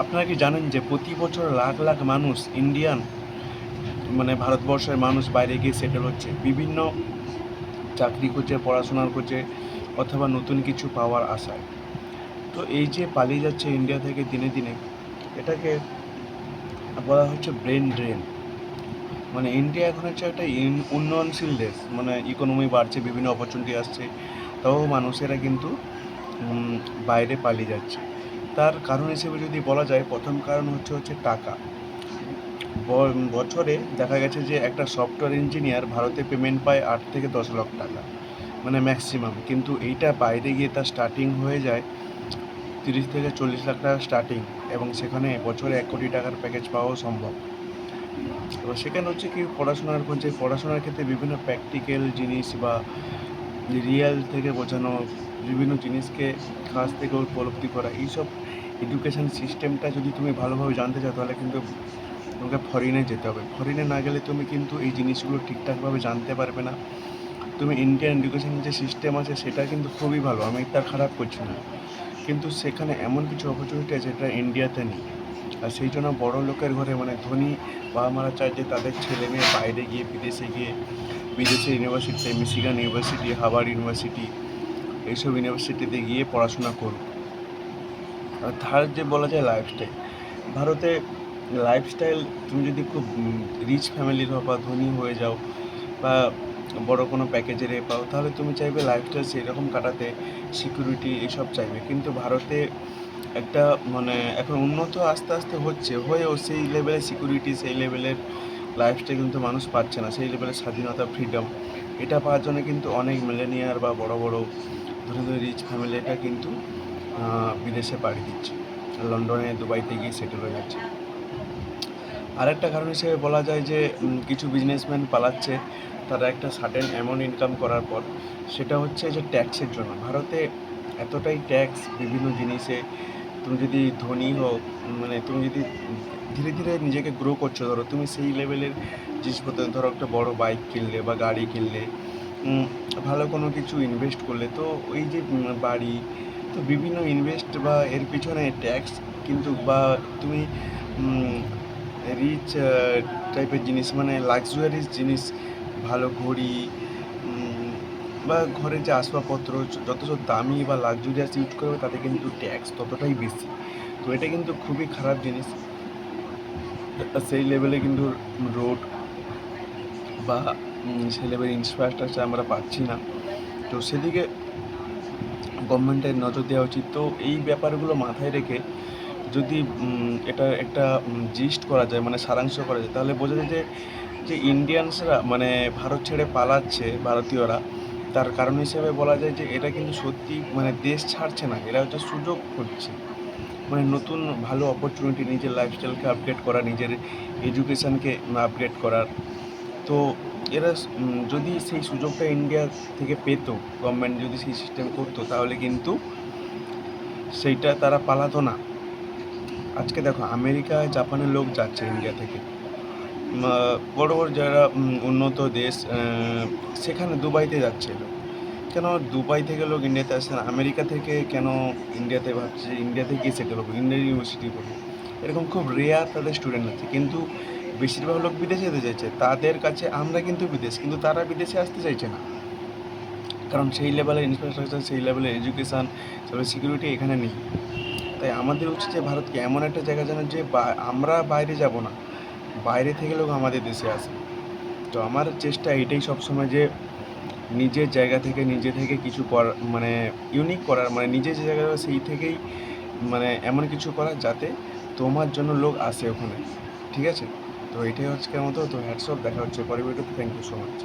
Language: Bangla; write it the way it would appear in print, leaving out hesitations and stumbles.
আপনারা কি জানেন যে প্রতি বছর লাখ লাখ মানুষ ইন্ডিয়ান ভারতবর্ষের মানুষ বাইরে গিয়ে সেটেল হচ্ছে বিভিন্ন চাকরি খুঁজে, পড়াশোনার খুঁজে অথবা নতুন কিছু পাওয়ার আশায়। তো এই যে পালিয়ে যাচ্ছে ইন্ডিয়া থেকে দিনে দিনে, এটাকে বলা হচ্ছে ব্রেন ড্রেন। ইন্ডিয়া এখন হচ্ছে একটা উন্নয়নশীল দেশ, ইকোনমি বাড়ছে, বিভিন্ন অপরচুনিটি আসছে, তাও মানুষেরা কিন্তু বাইরে পালিয়ে যাচ্ছে। তার কারণ হিসেবে যদি বলা যায়, প্রথম কারণ হচ্ছে টাকা। বছরে দেখা গেছে যে একটা সফটওয়্যার ইঞ্জিনিয়ার ভারতে পেমেন্ট পায় 8 থেকে 10 লাখ টাকা, ম্যাক্সিমাম। কিন্তু এইটা বাইরে গিয়ে তার স্টার্টিং হয়ে যায় 30 থেকে 40 লাখ টাকা স্টার্টিং, এবং সেখানে বছরে 1 কোটি টাকার প্যাকেজ পাওয়াও সম্ভব। এবার সেখানে হচ্ছে কি, পড়াশোনার ক্ষেত্রে বিভিন্ন প্র্যাকটিক্যাল জিনিস বা রিয়েল থেকে বোঝানো বিভিন্ন জিনিসকে কাছ থেকে উপলব্ধি করা, এইসব এডুকেশান সিস্টেমটা যদি তুমি ভালোভাবে জানতে চাও, তাহলে কিন্তু তোমাকে ফরেনে যেতে হবে। ফরেনে না গেলে তুমি কিন্তু এই জিনিসগুলো ঠিকঠাকভাবে জানতে পারবে না। তুমি ইন্ডিয়ান এডুকেশান যে সিস্টেম আছে সেটা কিন্তু খুবই ভালো, আমি তার খারাপ করছি না, কিন্তু সেখানে এমন কিছু অপরচুনিটি আছে যেটা ইন্ডিয়াতে নেই। আর সেই জন্য বড় লোকের ঘরে ধনী বাবা মারা চায় যে তাদের ছেলে মেয়ে বাইরে গিয়ে বিদেশের ইউনিভার্সিটিতে, মিশিগান ইউনিভার্সিটি, হার্ভার্ড ইউনিভার্সিটি, এইসব ইউনিভার্সিটিতে গিয়ে পড়াশোনা করুক। আর থার্ড যে বলা যায় লাইফস্টাইল, ভারতে লাইফস্টাইল, তুমি যদি খুব রিচ ফ্যামিলির হও বা ধনী হয়ে যাও বা বড় কোনো প্যাকেজের পাও, তাহলে তুমি চাইবে লাইফস্টাইল সেরকম কাটাতে, সিকিউরিটি এইসব চাইবে। কিন্তু ভারতে একটা এখন উন্নত আস্তে আস্তে হয়েও সেই লেভেলের সিকিউরিটি, সেই লেভেলের লাইফস্টাইল কিন্তু মানুষ পাচ্ছে না, সেই লেভেলের স্বাধীনতা, ফ্রিডম। এটা পাওয়ার জন্য কিন্তু অনেক মিলেনিয়ার বা বড় বড় ধরে রিচ ফ্যামিলি এটা কিন্তু বিদেশে পাড়ি দিচ্ছে, লন্ডনে, দুবাইতে গিয়ে সেটেল হয়ে যাচ্ছে। আরেকটা কারণ হিসেবে বলা যায় যে কিছু বিজনেসম্যান পালাচ্ছে তারা একটা সার্টেন অ্যামাউন্ট ইনকাম করার পর। সেটা হচ্ছে যে ট্যাক্সের জন্য। ভারতে এতটাই ট্যাক্স বিভিন্ন জিনিসে। তুমি যদি ধনী হও, তুমি যদি ধীরে ধীরে নিজেকে গ্রো করছো, ধরো তুমি সেই লেভেলের জিনিসপত্র, ধরো একটা বড় বাইক কিনলে বা গাড়ি কিনলে, ভালো কোনো কিছু ইনভেস্ট করলে, তো ওই যে বাড়ি, তো বিভিন্ন ইনভেস্ট বা এর পিছনে ট্যাক্স কিন্তু, বা তুমি রিচ টাইপের জিনিস, লাক্সারিয়াস জিনিস, ভালো ঘড়ি বা ঘরের যে আসবাবপত্র যত সব দামি বা লাক্সারিয়াস ইউজ করবে, তাতে কিন্তু ট্যাক্স ততটাই বেশি। তো এটা কিন্তু খুবই খারাপ জিনিস। সেই লেভেলে কিন্তু রোড বা সেই লেভেলের ইনফ্রাস্ট্রাকচার আমরা পাচ্ছি না। তো সেদিকে গভর্নমেন্টের নজর দেওয়া উচিত। তো এই ব্যাপারগুলো মাথায় রেখে যদি এটা একটা জিস্ট করা যায়, সারাংশ করা যায়, তাহলে বোঝা যায় যে যে ইন্ডিয়ানসরা ভারত ছেড়ে পালাচ্ছে, ভারতীয়রা, তার কারণ হিসেবে বলা যায় যে এটা কিন্তু সত্যি দেশ ছাড়ছে না, এরা হচ্ছে সুযোগ খুঁজছে, নতুন ভালো অপরচুনিটি, নিজের লাইফস্টাইলকে আপগ্রেড করা, নিজের এডুকেশানকে আপগ্রেড করার। তো এরা যদি সেই সুযোগটা ইন্ডিয়া থেকে পেত, গভর্নমেন্ট যদি সেই সিস্টেম করতো, তাহলে কিন্তু সেইটা তারা পালাতো না। আজকে দেখো, আমেরিকা, জাপানের লোক যাচ্ছে ইন্ডিয়া থেকে, বড় বড় যারা উন্নত দেশ, সেখানে দুবাইতে যাচ্ছে লোক। কেন দুবাই থেকে লোক ইন্ডিয়াতে আসছে না? আমেরিকা থেকে কেন ইন্ডিয়াতে ভাবছে ইন্ডিয়াতে গিয়ে সেটেল হবো, ইন্ডিয়ান ইউনিভার্সিটি পড়বো? এরকম খুব রেয়ার তাদের স্টুডেন্ট আছে, কিন্তু বেশিরভাগ লোক বিদেশে যেতে চাইছে। তাদের কাছে আমরা কিন্তু বিদেশ, কিন্তু তারা বিদেশে আসতে চাইছে না, কারণ সেই লেভেলের ইনফ্রাস্ট্রাকচার, সেই লেভেলের এডুকেশান, সেই সিকিউরিটি এখানে নেই। তাই আমাদের উচিত যে ভারতকে এমন একটা জায়গা জানার যে আমরা বাইরে যাব না, বাইরে থেকে লোক আমাদের দেশে আসে। তো আমার চেষ্টা এটাই সবসময় যে নিজের জায়গা থেকে নিজে থেকে কিছু করার, ইউনিক করার, নিজের যে জায়গা সেই থেকেই এমন কিছু করার যাতে তোমার জন্য লোক আসে ওখানে। ঠিক আছে? তো এটাই আজকের মতো। তো হ্যাটস অফ, দেখা হচ্ছে পরের ভিডিওতে। Thank you so much.